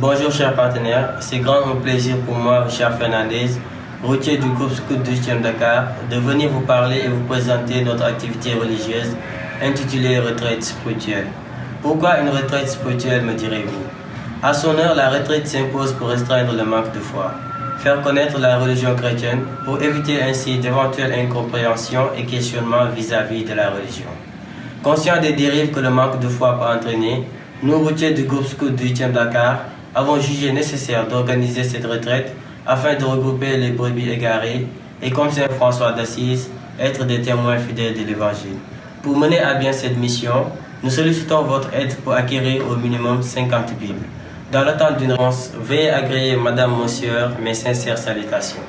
Bonjour chers partenaires, c'est grand un plaisir pour moi, Richard Fernandez, routier du groupe Scout du 8e Dakar, de venir vous parler et vous présenter notre activité religieuse intitulée Retraite spirituelle. Pourquoi une retraite spirituelle, me direz-vous? À son heure, la retraite s'impose pour restreindre le manque de foi, faire connaître la religion chrétienne pour éviter ainsi d'éventuelles incompréhensions et questionnements vis-à-vis de la religion. Conscients des dérives que le manque de foi peut entraîner, nous, routiers du groupe Scout du 8e Dakar, avons jugé nécessaire d'organiser cette retraite afin de regrouper les brebis égarées et, comme Saint François d'Assise, être des témoins fidèles de l'Évangile. Pour mener à bien cette mission, nous sollicitons votre aide pour acquérir au minimum 50 Bibles. Dans l'attente d'une réponse, veuillez agréer Madame, Monsieur, mes sincères salutations.